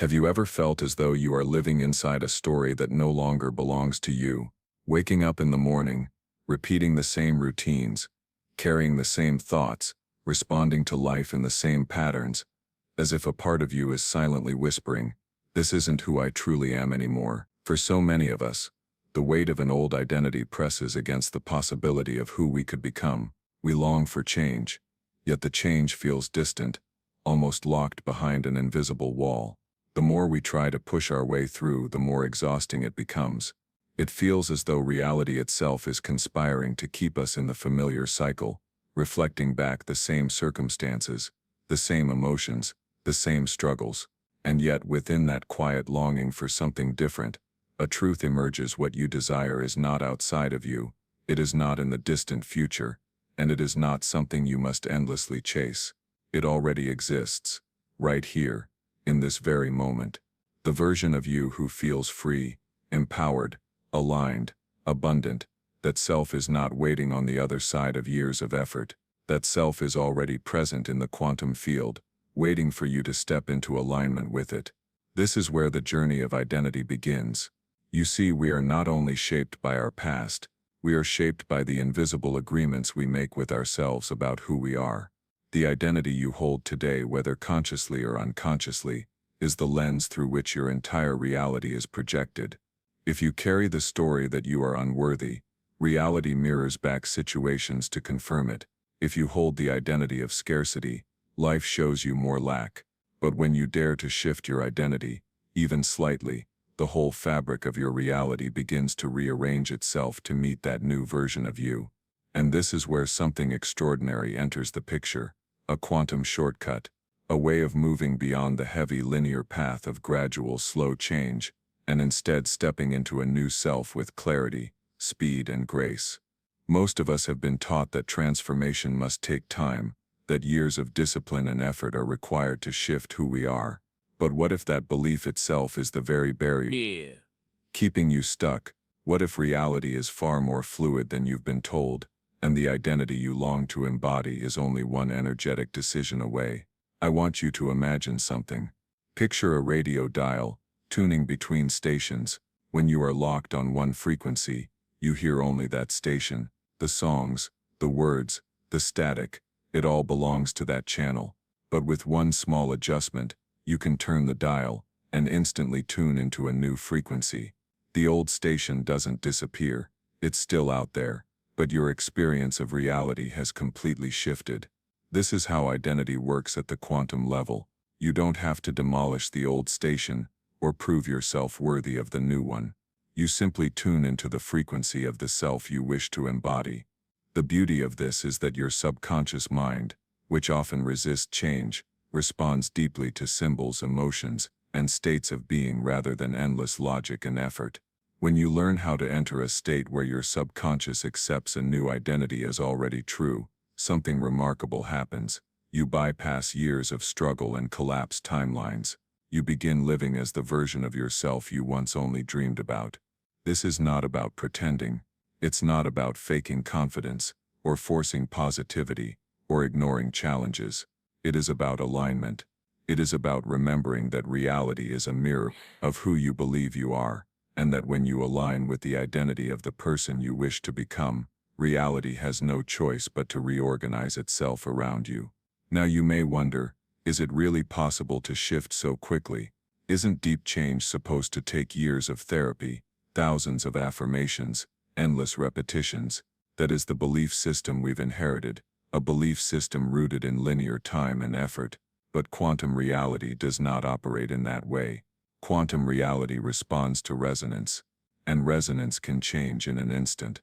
Have you ever felt as though you are living inside a story that no longer belongs to you? Waking up in the morning, repeating the same routines, carrying the same thoughts, responding to life in the same patterns, as if a part of you is silently whispering, "This isn't who I truly am anymore." For so many of us, the weight of an old identity presses against the possibility of who we could become. We long for change, yet the change feels distant, almost locked behind an invisible wall. The more we try to push our way through, the more exhausting it becomes. It feels as though reality itself is conspiring to keep us in the familiar cycle, reflecting back the same circumstances, the same emotions, the same struggles. And yet within that quiet longing for something different, a truth emerges: what you desire is not outside of you, it is not in the distant future, and it is not something you must endlessly chase. It already exists, right here, in this very moment. The version of you who feels free, empowered, aligned, abundant. That self is not waiting on the other side of years of effort. That self is already present in the quantum field, waiting for you to step into alignment with it. This is where the journey of identity begins. You see, we are not only shaped by our past, we are shaped by the invisible agreements we make with ourselves about who we are. The identity you hold today, whether consciously or unconsciously, is the lens through which your entire reality is projected. If you carry the story that you are unworthy, reality mirrors back situations to confirm it. If you hold the identity of scarcity, life shows you more lack. But when you dare to shift your identity, even slightly, the whole fabric of your reality begins to rearrange itself to meet that new version of you. And this is where something extraordinary enters the picture: a quantum shortcut, a way of moving beyond the heavy linear path of gradual slow change, and instead stepping into a new self with clarity, speed, and grace. Most of us have been taught that transformation must take time, that years of discipline and effort are required to shift who we are. But what if that belief itself is the very barrier keeping you stuck? What if reality is far more fluid than you've been told, and the identity you long to embody is only one energetic decision away? I want you to imagine something. Picture a radio dial, tuning between stations. When you are locked on one frequency, you hear only that station. The songs, the words, the static, it all belongs to that channel. But with one small adjustment, you can turn the dial and instantly tune into a new frequency. The old station doesn't disappear, it's still out there, but your experience of reality has completely shifted. This is how identity works at the quantum level. You don't have to demolish the old station or prove yourself worthy of the new one. You simply tune into the frequency of the self you wish to embody. The beauty of this is that your subconscious mind, which often resists change, responds deeply to symbols, emotions, and states of being rather than endless logic and effort. When you learn how to enter a state where your subconscious accepts a new identity as already true, something remarkable happens. You bypass years of struggle and collapsed timelines. You begin living as the version of yourself you once only dreamed about. This is not about pretending. It's not about faking confidence, or forcing positivity, or ignoring challenges. It is about alignment. It is about remembering that reality is a mirror of who you believe you are, and that when you align with the identity of the person you wish to become, reality has no choice but to reorganize itself around you. Now you may wonder, is it really possible to shift so quickly? Isn't deep change supposed to take years of therapy, thousands of affirmations, endless repetitions? That is the belief system we've inherited, a belief system rooted in linear time and effort. But quantum reality does not operate in that way. Quantum reality responds to resonance, and resonance can change in an instant.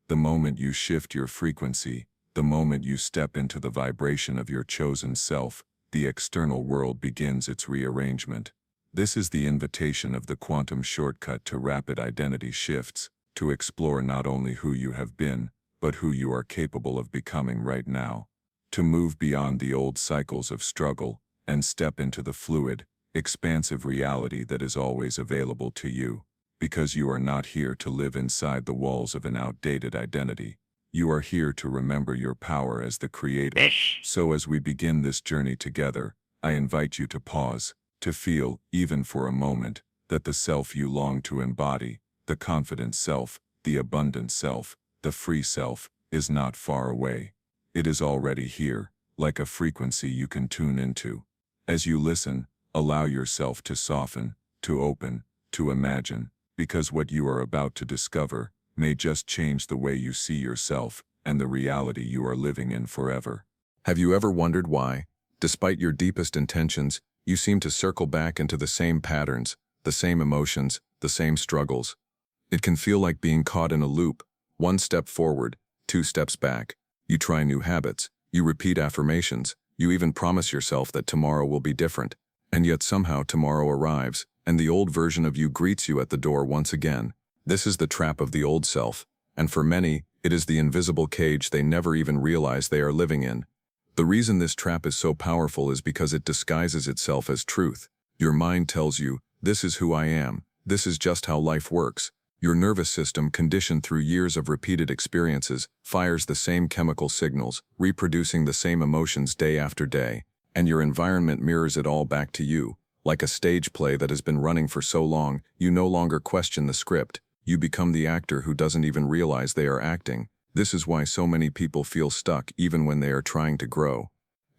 The moment you shift your frequency, the moment you step into the vibration of your chosen self, the external world begins its rearrangement. This is the invitation of the quantum shortcut to rapid identity shifts, to explore not only who you have been, but who you are capable of becoming right now. To move beyond the old cycles of struggle and step into the fluid, expansive reality that is always available to you. Because you are not here to live inside the walls of an outdated identity. You are here to remember your power as the creator. So as we begin this journey together, I invite you to pause, to feel, even for a moment, that the self you long to embody, the confident self, the abundant self, the free self, is not far away. It is already here, like a frequency you can tune into. As you listen, allow yourself to soften, to open, to imagine, because what you are about to discover may just change the way you see yourself and the reality you are living in forever. Have you ever wondered why, despite your deepest intentions, you seem to circle back into the same patterns, the same emotions, the same struggles? It can feel like being caught in a loop, one step forward, two steps back. You try new habits, you repeat affirmations, you even promise yourself that tomorrow will be different, and yet somehow tomorrow arrives, and the old version of you greets you at the door once again. This is the trap of the old self, and for many, it is the invisible cage they never even realize they are living in. The reason this trap is so powerful is because it disguises itself as truth. Your mind tells you, this is who I am, this is just how life works. Your nervous system, conditioned through years of repeated experiences, fires the same chemical signals, reproducing the same emotions day after day, and your environment mirrors it all back to you. Like a stage play that has been running for so long, you no longer question the script. You become the actor who doesn't even realize they are acting. This is why so many people feel stuck even when they are trying to grow.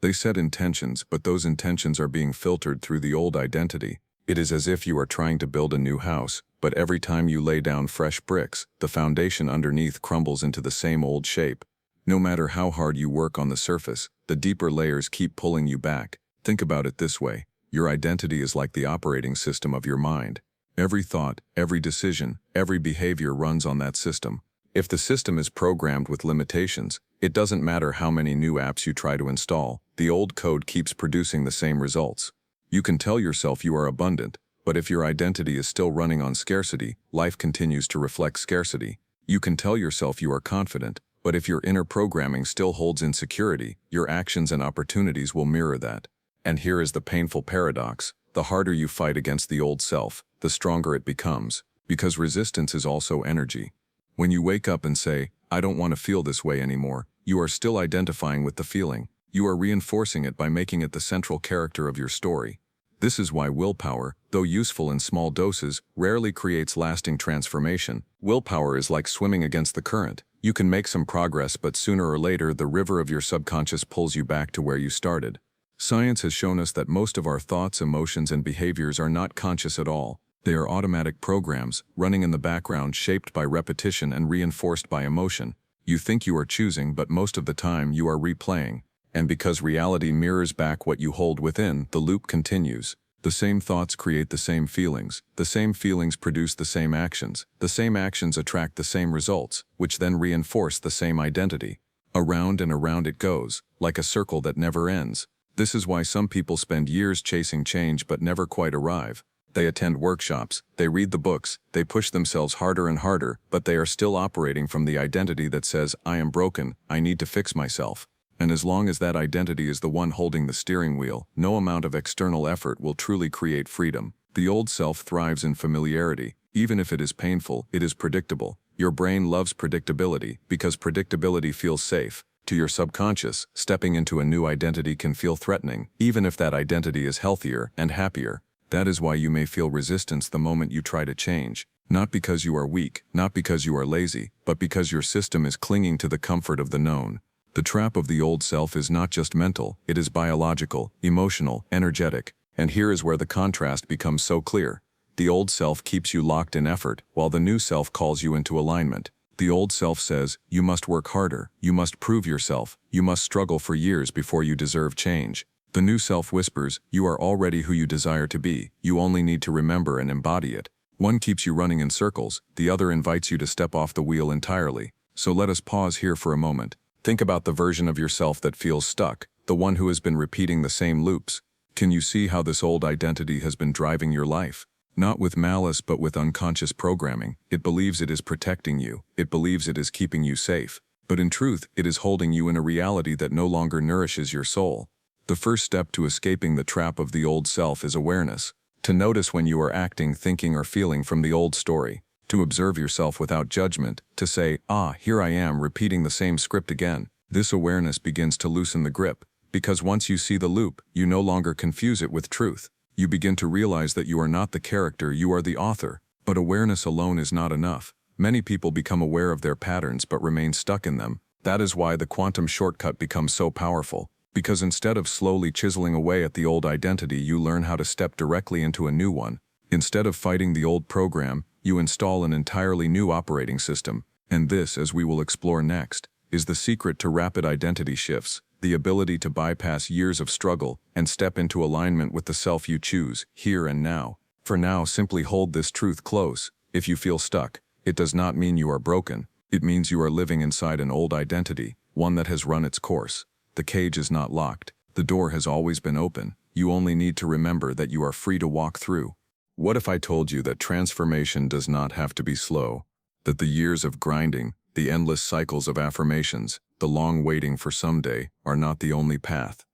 They set intentions, but those intentions are being filtered through the old identity. It is as if you are trying to build a new house, but every time you lay down fresh bricks, the foundation underneath crumbles into the same old shape. No matter how hard you work on the surface, the deeper layers keep pulling you back. Think about it this way. Your identity is like the operating system of your mind. Every thought, every decision, every behavior runs on that system. If the system is programmed with limitations, it doesn't matter how many new apps you try to install, the old code keeps producing the same results. You can tell yourself you are abundant, but if your identity is still running on scarcity, life continues to reflect scarcity. You can tell yourself you are confident, but if your inner programming still holds insecurity, your actions and opportunities will mirror that. And here is the painful paradox. The harder you fight against the old self, the stronger it becomes, because resistance is also energy. When you wake up and say, I don't want to feel this way anymore, you are still identifying with the feeling. You are reinforcing it by making it the central character of your story. This is why willpower, though useful in small doses, rarely creates lasting transformation. Willpower is like swimming against the current. You can make some progress, but sooner or later the river of your subconscious pulls you back to where you started. Science has shown us that most of our thoughts, emotions, and behaviors are not conscious at all. They are automatic programs, running in the background, shaped by repetition and reinforced by emotion. You think you are choosing, but most of the time you are replaying. And because reality mirrors back what you hold within, the loop continues. The same thoughts create the same feelings produce the same actions attract the same results, which then reinforce the same identity. Around and around it goes, like a circle that never ends. This is why some people spend years chasing change but never quite arrive. They attend workshops, they read the books, they push themselves harder and harder, but they are still operating from the identity that says, I am broken, I need to fix myself. And as long as that identity is the one holding the steering wheel, no amount of external effort will truly create freedom. The old self thrives in familiarity. Even if it is painful, it is predictable. Your brain loves predictability because predictability feels safe. To your subconscious, stepping into a new identity can feel threatening, even if that identity is healthier and happier. That is why you may feel resistance the moment you try to change. Not because you are weak, not because you are lazy, but because your system is clinging to the comfort of the known. The trap of the old self is not just mental, it is biological, emotional, energetic. And here is where the contrast becomes so clear. The old self keeps you locked in effort, while the new self calls you into alignment. The old self says, you must work harder, you must prove yourself, you must struggle for years before you deserve change. The new self whispers, you are already who you desire to be, you only need to remember and embody it. One keeps you running in circles, the other invites you to step off the wheel entirely. So let us pause here for a moment. Think about the version of yourself that feels stuck, the one who has been repeating the same loops. Can you see how this old identity has been driving your life? Not with malice but with unconscious programming. It believes it is protecting you. It believes it is keeping you safe. But in truth, it is holding you in a reality that no longer nourishes your soul. The first step to escaping the trap of the old self is awareness. To notice when you are acting, thinking, or feeling from the old story. To observe yourself without judgment. To say, here I am repeating the same script again. This awareness begins to loosen the grip. Because once you see the loop, you no longer confuse it with truth. You begin to realize that you are not the character, you are the author. But awareness alone is not enough. Many people become aware of their patterns but remain stuck in them. That is why the quantum shortcut becomes so powerful. Because instead of slowly chiseling away at the old identity, you learn how to step directly into a new one. Instead of fighting the old program, you install an entirely new operating system. And this, as we will explore next, is the secret to rapid identity shifts, the ability to bypass years of struggle and step into alignment with the self you choose, here and now. For now, simply hold this truth close. If you feel stuck, it does not mean you are broken. It means you are living inside an old identity, one that has run its course. The cage is not locked. The door has always been open. You only need to remember that you are free to walk through. What if I told you that transformation does not have to be slow? That the years of grinding, the endless cycles of affirmations, the long waiting for someday are not the only path?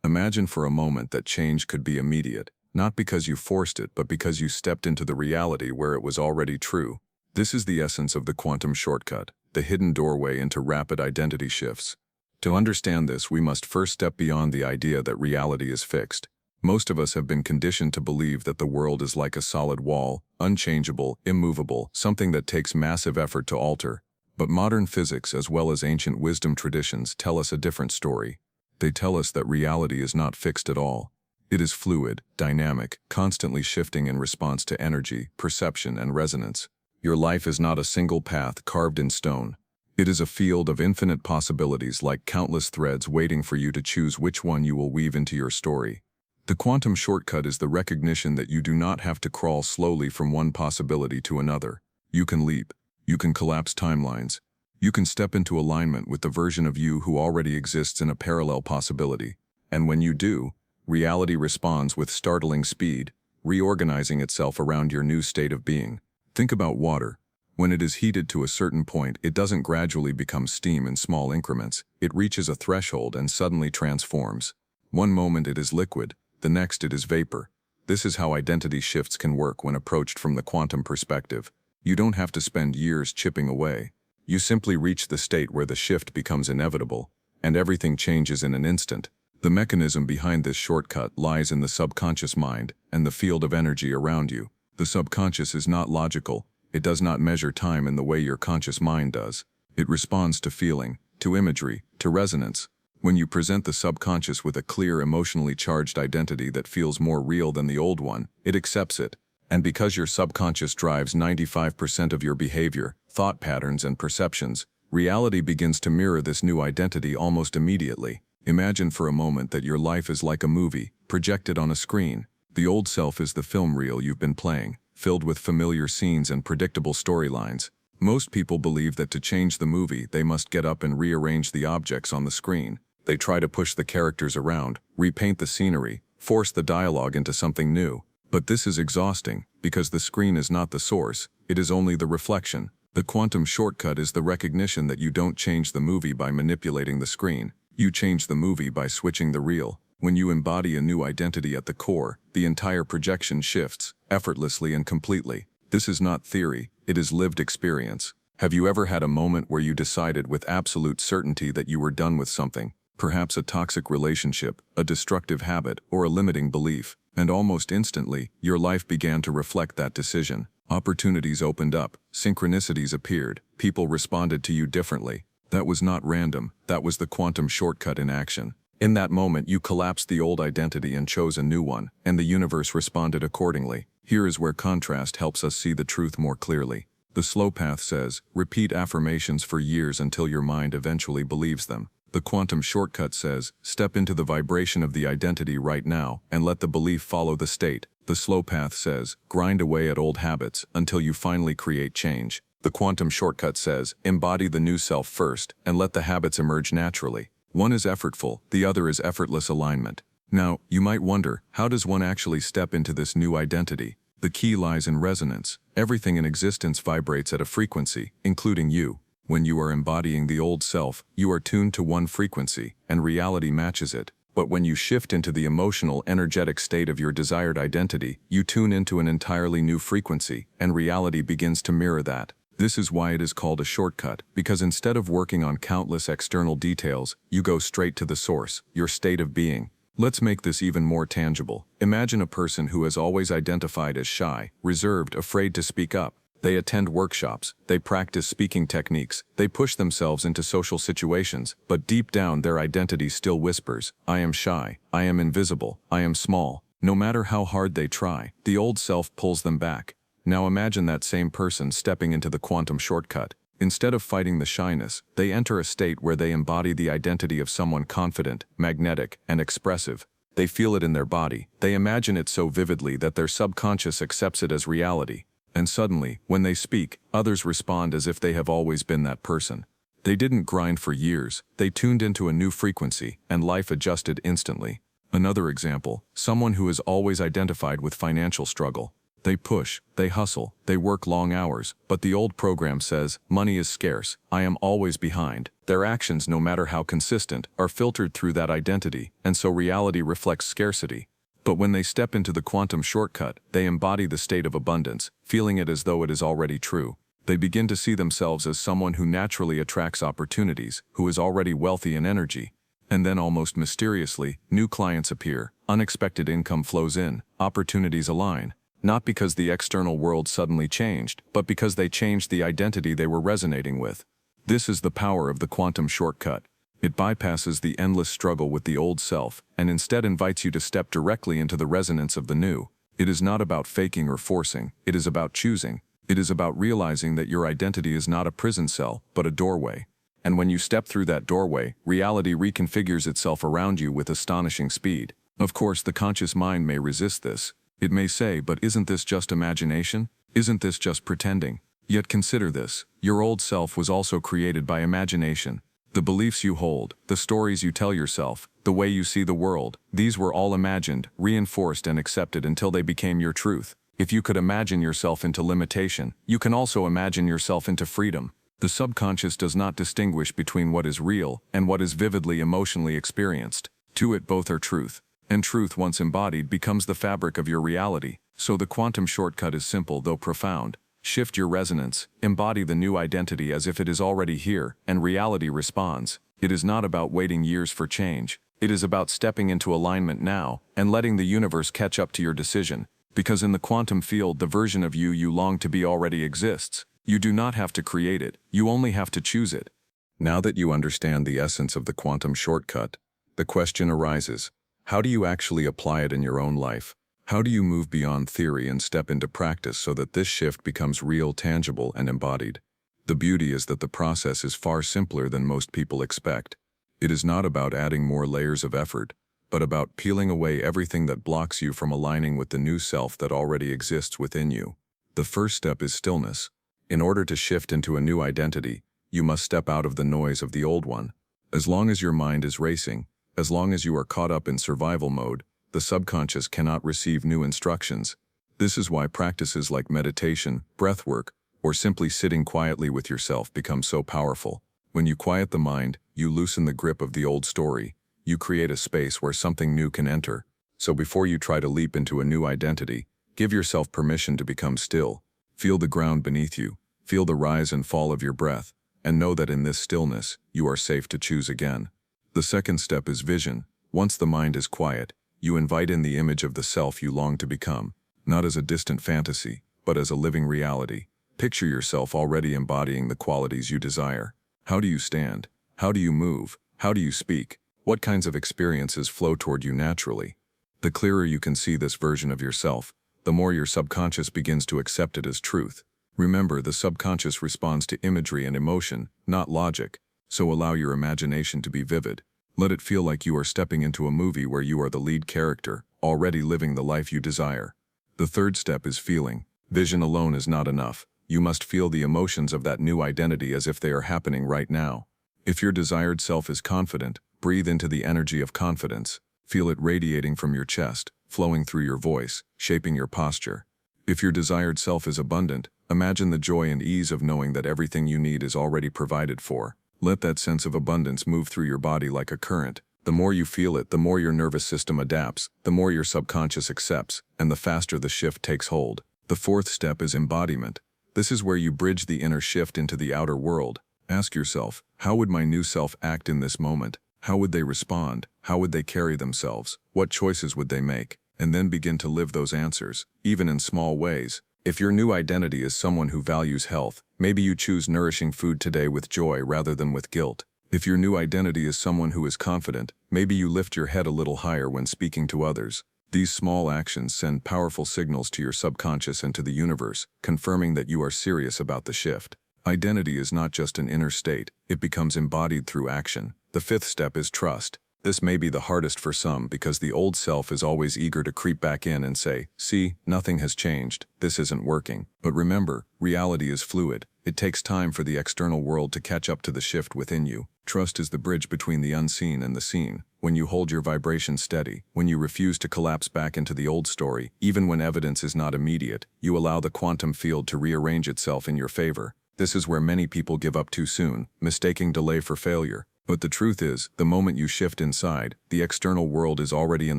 Imagine for a moment that change could be immediate, not because you forced it, but because you stepped into the reality where it was already true. This is the essence of the quantum shortcut, the hidden doorway into rapid identity shifts. To understand this, we must first step beyond the idea that reality is fixed. Most of us have been conditioned to believe that the world is like a solid wall, unchangeable, immovable, something that takes massive effort to alter. But modern physics, as well as ancient wisdom traditions, tell us a different story. They tell us that reality is not fixed at all. It is fluid, dynamic, constantly shifting in response to energy, perception, and resonance. Your life is not a single path carved in stone. It is a field of infinite possibilities, like countless threads waiting for you to choose which one you will weave into your story. The quantum shortcut is the recognition that you do not have to crawl slowly from one possibility to another. You can leap. You can collapse timelines. You can step into alignment with the version of you who already exists in a parallel possibility. And when you do, reality responds with startling speed, reorganizing itself around your new state of being. Think about water. When it is heated to a certain point, it doesn't gradually become steam in small increments. It reaches a threshold and suddenly transforms. One moment it is liquid, the next it is vapor. This is how identity shifts can work when approached from the quantum perspective. You don't have to spend years chipping away. You simply reach the state where the shift becomes inevitable, and everything changes in an instant. The mechanism behind this shortcut lies in the subconscious mind and the field of energy around you. The subconscious is not logical. It does not measure time in the way your conscious mind does. It responds to feeling, to imagery, to resonance. When you present the subconscious with a clear, emotionally charged identity that feels more real than the old one, it accepts it. And because your subconscious drives 95% of your behavior, thought patterns, and perceptions, reality begins to mirror this new identity almost immediately. Imagine for a moment that your life is like a movie, projected on a screen. The old self is the film reel you've been playing, filled with familiar scenes and predictable storylines. Most people believe that to change the movie, they must get up and rearrange the objects on the screen. They try to push the characters around, repaint the scenery, force the dialogue into something new. But this is exhausting, because the screen is not the source, it is only the reflection. The quantum shortcut is the recognition that you don't change the movie by manipulating the screen. You change the movie by switching the reel. When you embody a new identity at the core, the entire projection shifts, effortlessly and completely. This is not theory, it is lived experience. Have you ever had a moment where you decided with absolute certainty that you were done with something? Perhaps a toxic relationship, a destructive habit, or a limiting belief. And almost instantly, your life began to reflect that decision. Opportunities opened up, synchronicities appeared, people responded to you differently. That was not random, that was the quantum shortcut in action. In that moment, you collapsed the old identity and chose a new one, and the universe responded accordingly. Here is where contrast helps us see the truth more clearly. The slow path says, repeat affirmations for years until your mind eventually believes them. The quantum shortcut says, step into the vibration of the identity right now and let the belief follow the state. The slow path says, grind away at old habits until you finally create change. The quantum shortcut says, embody the new self first and let the habits emerge naturally. One is effortful, the other is effortless alignment. Now, you might wonder, how does one actually step into this new identity? The key lies in resonance. Everything in existence vibrates at a frequency, including you. When you are embodying the old self, you are tuned to one frequency, and reality matches it. But when you shift into the emotional, energetic state of your desired identity, you tune into an entirely new frequency, and reality begins to mirror that. This is why it is called a shortcut, because instead of working on countless external details, you go straight to the source, your state of being. Let's make this even more tangible. Imagine a person who has always identified as shy, reserved, afraid to speak up. They attend workshops, they practice speaking techniques, they push themselves into social situations, but deep down their identity still whispers, I am shy, I am invisible, I am small. No matter how hard they try, the old self pulls them back. Now imagine that same person stepping into the quantum shortcut. Instead of fighting the shyness, they enter a state where they embody the identity of someone confident, magnetic, and expressive. They feel it in their body, they imagine it so vividly that their subconscious accepts it as reality. And suddenly, when they speak, others respond as if they have always been that person. They didn't grind for years, they tuned into a new frequency, and life adjusted instantly. Another example, someone who has always identified with financial struggle. They push, they hustle, they work long hours, but the old program says, money is scarce, I am always behind. Their actions, no matter how consistent, are filtered through that identity, and so reality reflects scarcity. But when they step into the quantum shortcut, they embody the state of abundance, feeling it as though it is already true. They begin to see themselves as someone who naturally attracts opportunities, who is already wealthy in energy. And then almost mysteriously, new clients appear, unexpected income flows in, opportunities align. Not because the external world suddenly changed, but because they changed the identity they were resonating with. This is the power of the quantum shortcut. It bypasses the endless struggle with the old self, and instead invites you to step directly into the resonance of the new. It is not about faking or forcing, it is about choosing. It is about realizing that your identity is not a prison cell, but a doorway. And when you step through that doorway, reality reconfigures itself around you with astonishing speed. Of course, the conscious mind may resist this. It may say, but isn't this just imagination? Isn't this just pretending? Yet consider this, your old self was also created by imagination. The beliefs you hold, the stories you tell yourself, the way you see the world, these were all imagined, reinforced and accepted until they became your truth. If you could imagine yourself into limitation, you can also imagine yourself into freedom. The subconscious does not distinguish between what is real and what is vividly emotionally experienced. To it both are truth. And truth, once embodied, becomes the fabric of your reality. So the quantum shortcut is simple though profound. Shift your resonance, embody the new identity as if it is already here, and reality responds. It is not about waiting years for change. It is about stepping into alignment now, and letting the universe catch up to your decision. Because in the quantum field, the version of you long to be already exists. You do not have to create it, you only have to choose it. Now that you understand the essence of the quantum shortcut, the question arises, how do you actually apply it in your own life? How do you move beyond theory and step into practice so that this shift becomes real, tangible, and embodied? The beauty is that the process is far simpler than most people expect. It is not about adding more layers of effort, but about peeling away everything that blocks you from aligning with the new self that already exists within you. The first step is stillness. In order to shift into a new identity, you must step out of the noise of the old one. As long as your mind is racing, as long as you are caught up in survival mode, the subconscious cannot receive new instructions. This is why practices like meditation, breathwork, or simply sitting quietly with yourself become so powerful. When you quiet the mind, you loosen the grip of the old story. You create a space where something new can enter. So before you try to leap into a new identity, give yourself permission to become still. Feel the ground beneath you, feel the rise and fall of your breath, and know that in this stillness, you are safe to choose again. The second step is vision. Once the mind is quiet, you invite in the image of the self you long to become, not as a distant fantasy, but as a living reality. Picture yourself already embodying the qualities you desire. How do you stand? How do you move? How do you speak? What kinds of experiences flow toward you naturally? The clearer you can see this version of yourself, the more your subconscious begins to accept it as truth. Remember, the subconscious responds to imagery and emotion, not logic, so allow your imagination to be vivid. Let it feel like you are stepping into a movie where you are the lead character, already living the life you desire. The third step is feeling. Vision alone is not enough. You must feel the emotions of that new identity as if they are happening right now. If your desired self is confident, breathe into the energy of confidence. Feel it radiating from your chest, flowing through your voice, shaping your posture. If your desired self is abundant, imagine the joy and ease of knowing that everything you need is already provided for. Let that sense of abundance move through your body like a current. The more you feel it, the more your nervous system adapts, the more your subconscious accepts, and the faster the shift takes hold. The fourth step is embodiment. This is where you bridge the inner shift into the outer world. Ask yourself, how would my new self act in this moment? How would they respond? How would they carry themselves? What choices would they make? And then begin to live those answers, even in small ways. If your new identity is someone who values health, maybe you choose nourishing food today with joy rather than with guilt. If your new identity is someone who is confident, maybe you lift your head a little higher when speaking to others. These small actions send powerful signals to your subconscious and to the universe, confirming that you are serious about the shift. Identity is not just an inner state, it becomes embodied through action. The fifth step is trust. This may be the hardest for some because the old self is always eager to creep back in and say, "See, nothing has changed, this isn't working." But remember, reality is fluid. It takes time for the external world to catch up to the shift within you. Trust is the bridge between the unseen and the seen. When you hold your vibration steady, when you refuse to collapse back into the old story, even when evidence is not immediate, you allow the quantum field to rearrange itself in your favor. This is where many people give up too soon, mistaking delay for failure. But the truth is, the moment you shift inside, the external world is already in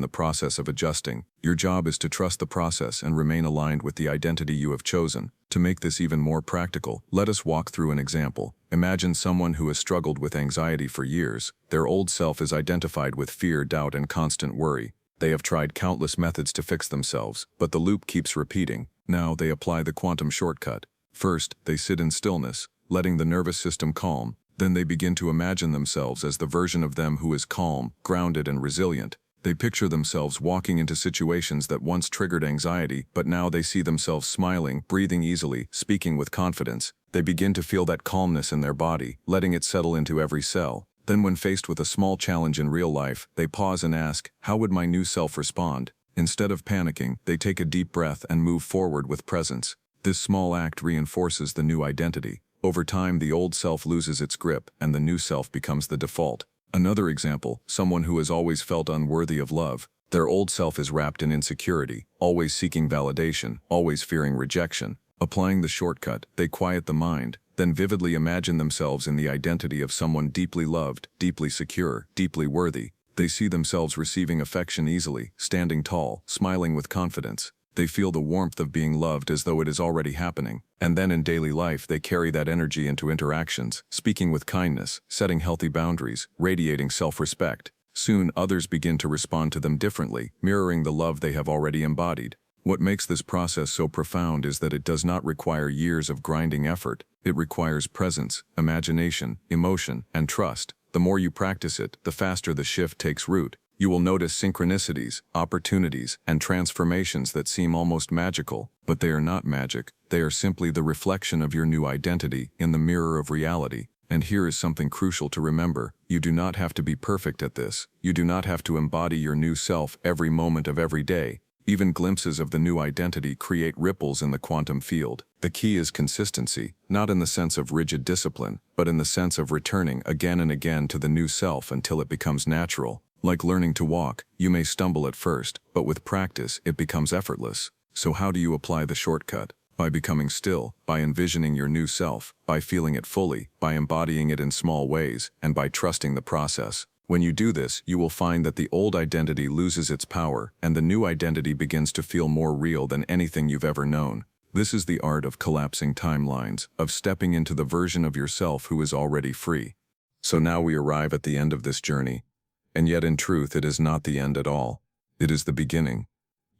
the process of adjusting. Your job is to trust the process and remain aligned with the identity you have chosen. To make this even more practical, let us walk through an example. Imagine someone who has struggled with anxiety for years. Their old self is identified with fear, doubt, and constant worry. They have tried countless methods to fix themselves, but the loop keeps repeating. Now they apply the quantum shortcut. First, they sit in stillness, letting the nervous system calm. Then they begin to imagine themselves as the version of them who is calm, grounded, and resilient. They picture themselves walking into situations that once triggered anxiety, but now they see themselves smiling, breathing easily, speaking with confidence. They begin to feel that calmness in their body, letting it settle into every cell. Then when faced with a small challenge in real life, they pause and ask, "How would my new self respond?" Instead of panicking, they take a deep breath and move forward with presence. This small act reinforces the new identity. Over time, the old self loses its grip, and the new self becomes the default. Another example, someone who has always felt unworthy of love. Their old self is wrapped in insecurity, always seeking validation, always fearing rejection. Applying the shortcut, they quiet the mind, then vividly imagine themselves in the identity of someone deeply loved, deeply secure, deeply worthy. They see themselves receiving affection easily, standing tall, smiling with confidence. They feel the warmth of being loved as though it is already happening. And then in daily life, they carry that energy into interactions, speaking with kindness, setting healthy boundaries, radiating self-respect. Soon, others begin to respond to them differently, mirroring the love they have already embodied. What makes this process so profound is that it does not require years of grinding effort. It requires presence, imagination, emotion, and trust. The more you practice it, the faster the shift takes root. You will notice synchronicities, opportunities, and transformations that seem almost magical, but they are not magic. They are simply the reflection of your new identity in the mirror of reality. And here is something crucial to remember. You do not have to be perfect at this. You do not have to embody your new self every moment of every day. Even glimpses of the new identity create ripples in the quantum field. The key is consistency, not in the sense of rigid discipline, but in the sense of returning again and again to the new self until it becomes natural. Like learning to walk, you may stumble at first, but with practice, it becomes effortless. So how do you apply the shortcut? By becoming still, by envisioning your new self, by feeling it fully, by embodying it in small ways, and by trusting the process. When you do this, you will find that the old identity loses its power, and the new identity begins to feel more real than anything you've ever known. This is the art of collapsing timelines, of stepping into the version of yourself who is already free. So now we arrive at the end of this journey. And yet in truth it is not the end at all. It is the beginning.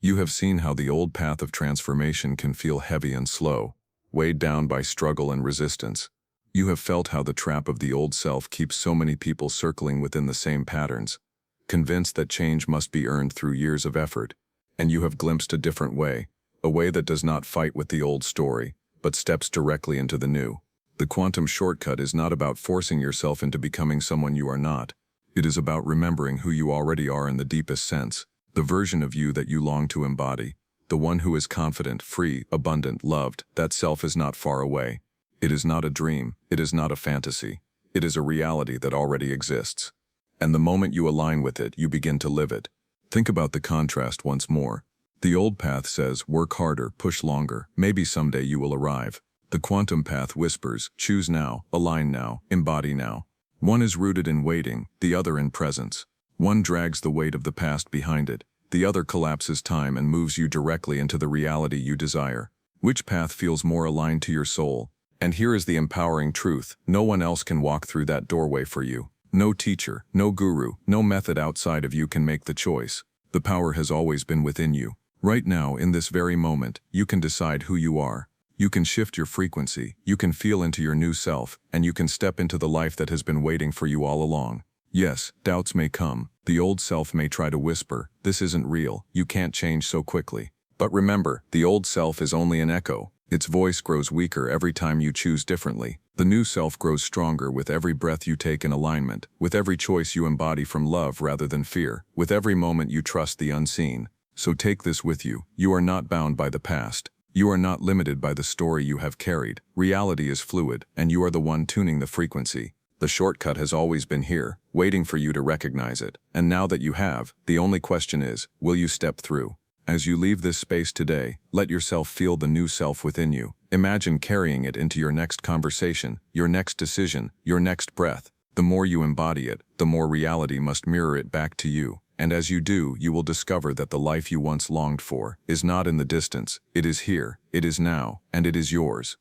You have seen how the old path of transformation can feel heavy and slow, weighed down by struggle and resistance. You have felt how the trap of the old self keeps so many people circling within the same patterns, convinced that change must be earned through years of effort. And you have glimpsed a different way, a way that does not fight with the old story, but steps directly into the new. The quantum shortcut is not about forcing yourself into becoming someone you are not. It is about remembering who you already are in the deepest sense, the version of you that you long to embody, the one who is confident, free, abundant, loved. That self is not far away. It is not a dream, it is not a fantasy. It is a reality that already exists. And the moment you align with it, you begin to live it. Think about the contrast once more. The old path says, work harder, push longer, maybe someday you will arrive. The quantum path whispers, choose now, align now, embody now. One is rooted in waiting, the other in presence. One drags the weight of the past behind it, the other collapses time and moves you directly into the reality you desire. Which path feels more aligned to your soul? And here is the empowering truth, no one else can walk through that doorway for you. No teacher, no guru, no method outside of you can make the choice. The power has always been within you. Right now, in this very moment, you can decide who you are. You can shift your frequency, you can feel into your new self, and you can step into the life that has been waiting for you all along. Yes, doubts may come. The old self may try to whisper, "This isn't real, you can't change so quickly." But remember, the old self is only an echo. Its voice grows weaker every time you choose differently. The new self grows stronger with every breath you take in alignment, with every choice you embody from love rather than fear, with every moment you trust the unseen. So take this with you. You are not bound by the past. You are not limited by the story you have carried. Reality is fluid, and you are the one tuning the frequency. The shortcut has always been here, waiting for you to recognize it. And now that you have, the only question is, will you step through? As you leave this space today, let yourself feel the new self within you. Imagine carrying it into your next conversation, your next decision, your next breath. The more you embody it, the more reality must mirror it back to you. And as you do, you will discover that the life you once longed for is not in the distance. It is here, it is now, and it is yours.